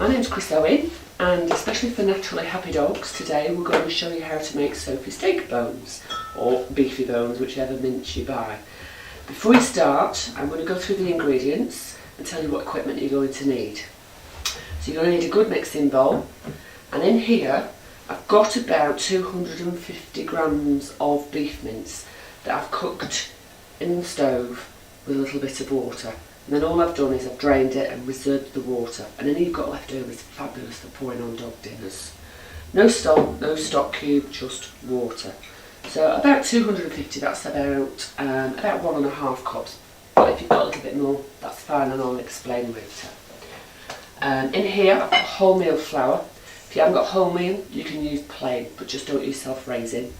My name's Kris Owen, and especially for naturally happy dogs, today we're going to show you how to make Sophie steak bones, or beefy bones, whichever mince you buy. Before we start, I'm going to go through the ingredients and tell you what equipment you're going to need. So you're going to need a good mixing bowl, and in here I've got about 250 grams of beef mince that I've cooked in the stove with a little bit of water. And then all I've done is I've drained it and reserved the water. And then you've got leftovers, fabulous for pouring on dog dinners. No salt, no stock cube, just water. So about 250, that's about 1.5 cups. But if you've got a little bit more, that's fine, and I'll explain later. In here I've got wholemeal flour. If you haven't got wholemeal, you can use plain, but just don't use self-raising.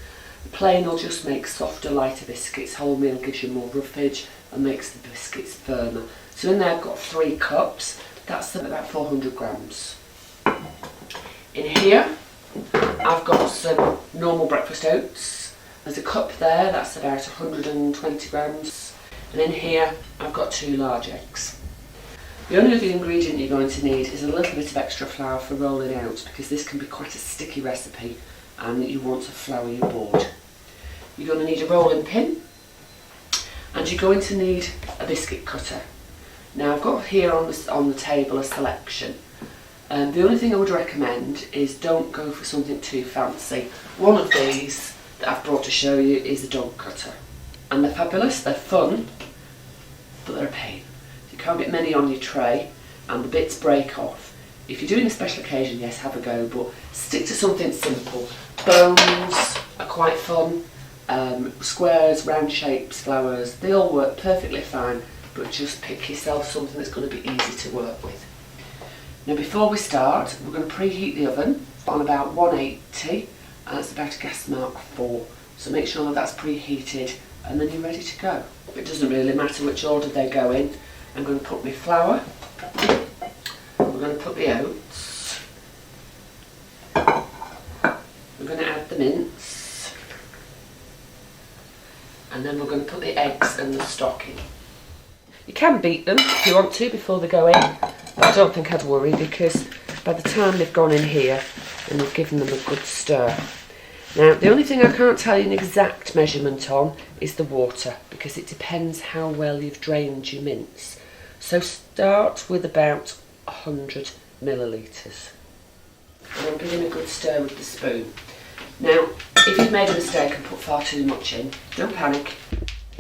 Plain will just make softer, lighter biscuits. Wholemeal gives you more roughage and makes the biscuits firmer. So in there I've got 3 cups, that's about 400 grams. In here I've got some normal breakfast oats. There's a cup there, that's about 120 grams. And in here I've got 2 large eggs. The only other ingredient you're going to need is a little bit of extra flour for rolling out, because this can be quite a sticky recipe and you want to flour your board. You're going to need a rolling pin, and you're going to need a biscuit cutter. Now I've got here on the table a selection. The only thing I would recommend is don't go for something too fancy. One of these that I've brought to show you is a dog cutter. And they're fabulous, they're fun, but they're a pain. You can't get many on your tray and the bits break off. If you're doing a special occasion, yes, have a go, but stick to something simple. Bones are quite fun. Squares, round shapes, flowers, they all work perfectly fine, but just pick yourself something that's going to be easy to work with. Now before we start, we're going to preheat the oven on about 180, and it's about a gas mark 4, so make sure that that's preheated and then you're ready to go. It doesn't really matter which order they go in. I'm going to put my flour, we're going to put the oats, we're going to add the mince, and then we're going to put the eggs and the stock in. You can beat them if you want to before they go in, but I don't think I'd worry, because by the time they've gone in here and we've given them a good stir. Now the only thing I can't tell you an exact measurement on is the water, because it depends how well you've drained your mince. So start with about 100 millilitres. And I'm giving a good stir with the spoon. Now, if you've made a mistake and put far too much in, don't panic.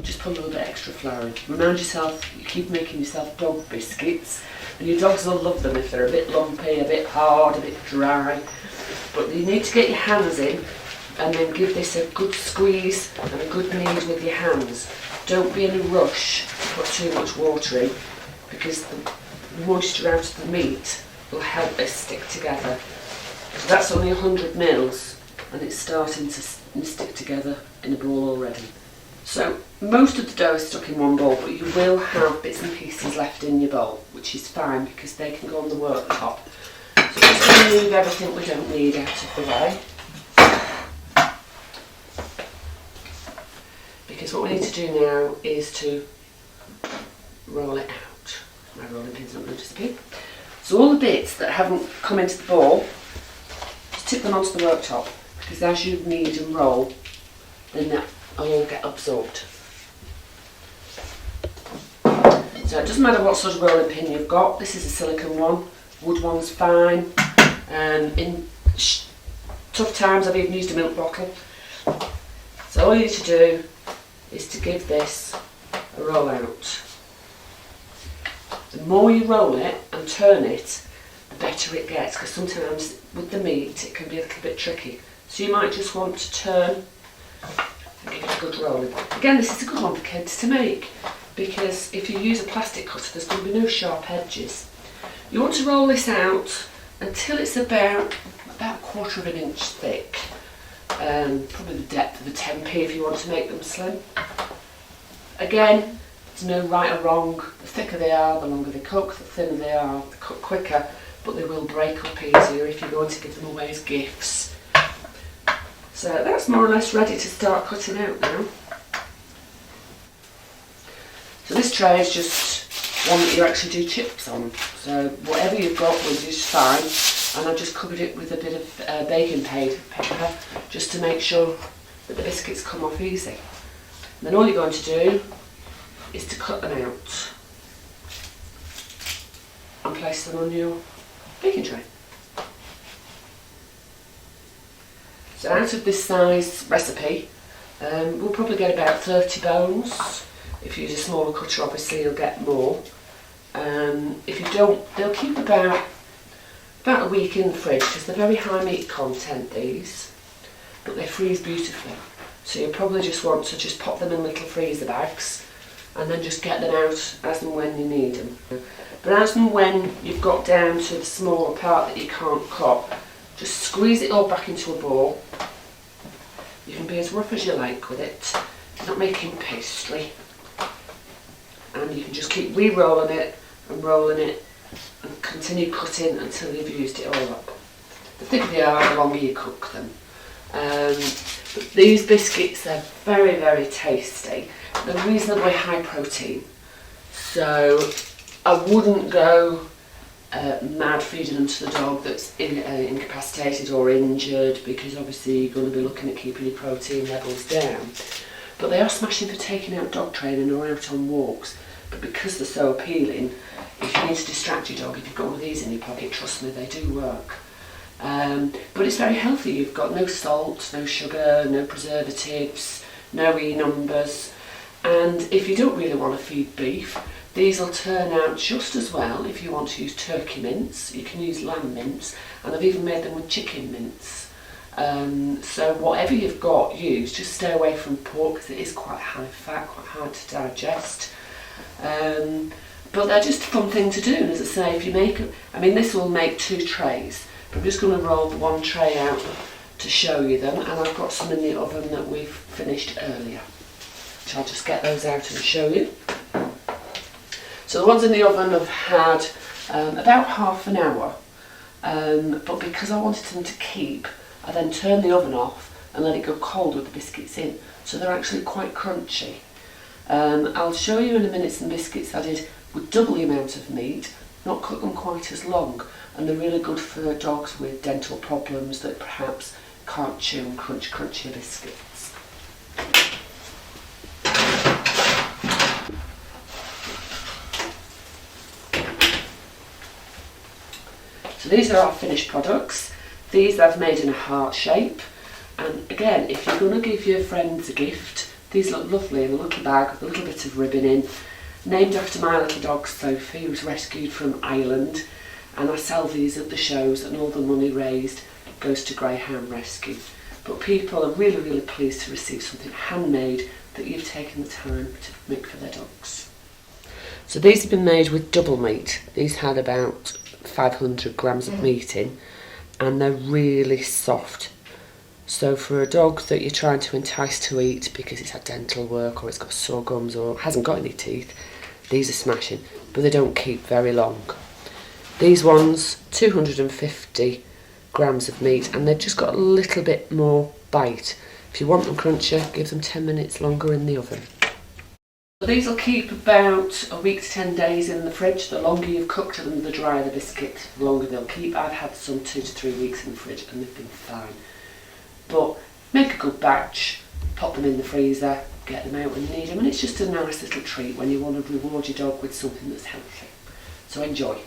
Just put a little bit extra flour in. Remind yourself, you keep making yourself dog biscuits, and your dogs will love them if they're a bit lumpy, a bit hard, a bit dry. But you need to get your hands in and then give this a good squeeze and a good knead with your hands. Don't be in a rush to put too much water in, because the moisture out of the meat will help this stick together. So that's only 100 mils. And it's starting to stick together in a ball already. So most of the dough is stuck in one bowl, but you will have bits and pieces left in your bowl, which is fine because they can go on the worktop. So just going to move everything we don't need out of the way, because what we need to do now is to roll it out. My rolling pin's not going to disappear. So all the bits that haven't come into the bowl, just tip them onto the worktop, because as you knead and roll, then that will all get absorbed. So it doesn't matter what sort of rolling pin you've got. This is a silicone one, wood one's fine. In tough times I've even used a milk bottle. So all you need to do is to give this a roll out. The more you roll it and turn it, the better it gets, because sometimes with the meat it can be a little bit tricky. So you might just want to turn and give it a good rolling. Again, this is a good one for kids to make, because if you use a plastic cutter, there's going to be no sharp edges. You want to roll this out until it's about 1/4 of an inch thick. Probably the depth of a 10p if you want to make them slim. Again, there's no right or wrong. The thicker they are, the longer they cook. The thinner they are, they cook quicker, but they will break up easier if you're going to give them away as gifts. So that's more or less ready to start cutting out now. So this tray is just one that you actually do chips on. So whatever you've got will do just fine. And I've just covered it with a bit of baking pepper just to make sure that the biscuits come off easy. And then all you're going to do is to cut them out and place them on your baking tray. So out of this size recipe, we'll probably get about 30 bones. If you use a smaller cutter, obviously you'll get more. If you don't, they'll keep about a week in the fridge because they're very high meat content, these, but they freeze beautifully. So you probably just want to just pop them in little freezer bags and then just get them out as and when you need them. But as and when you've got down to the smaller part that you can't cut, just squeeze it all back into a ball. You can be as rough as you like with it. You're not making pastry. And you can just keep re-rolling it and rolling it and continue cutting until you've used it all up. The thicker they are, the longer you cook them. But these biscuits are very, very tasty. They're reasonably high protein. So I wouldn't go mad feeding them to the dog that's incapacitated or injured, because obviously you're going to be looking at keeping your protein levels down. But they are smashing for taking out dog training or out on walks. But because they're so appealing, if you need to distract your dog, if you've got one of these in your pocket, trust me, they do work. But it's very healthy. You've got no salt, no sugar, no preservatives, no E-numbers. And if you don't really want to feed beef, these will turn out just as well if you want to use turkey mince. You can use lamb mince, and I've even made them with chicken mince. So whatever you've got, use. Just stay away from pork because it is quite high fat, quite hard to digest. But they're just a fun thing to do. And as I say, if you make, I mean, this will make 2 trays. But I'm just going to roll the 1 tray out to show you them, and I've got some in the oven that we've finished earlier. So I'll just get those out and show you. So the ones in the oven have had about half an hour, but because I wanted them to keep, I then turned the oven off and let it go cold with the biscuits in, so they're actually quite crunchy. I'll show you in a minute some biscuits I did with double the amount of meat, not cook them quite as long, and they're really good for dogs with dental problems that perhaps can't chew and crunch crunchier biscuits. So these are our finished products. These I've made in a heart shape, and again, if you're going to give your friends a gift, these look lovely in a little bag with a little bit of ribbon in, named after my little dog Sophie, who was rescued from Ireland, and I sell these at the shows, and all the money raised goes to Greyhound Rescue. But people are really, really pleased to receive something handmade that you've taken the time to make for their dogs. So these have been made with double meat. These had about 500 grams of meat in, and they're really soft. So for a dog that you're trying to entice to eat because it's had dental work or it's got sore gums or hasn't got any teeth, these are smashing, but they don't keep very long. These ones, 250 grams of meat, and they've just got a little bit more bite. If you want them crunchier, give them 10 minutes longer in the oven. These will keep about a week to 10 days in the fridge. The longer you've cooked them, the drier the biscuit, the longer they'll keep. I've had some 2 to 3 weeks in the fridge and they've been fine. But make a good batch, pop them in the freezer, get them out when you need them, and it's just a nice little treat when you want to reward your dog with something that's healthy. So enjoy.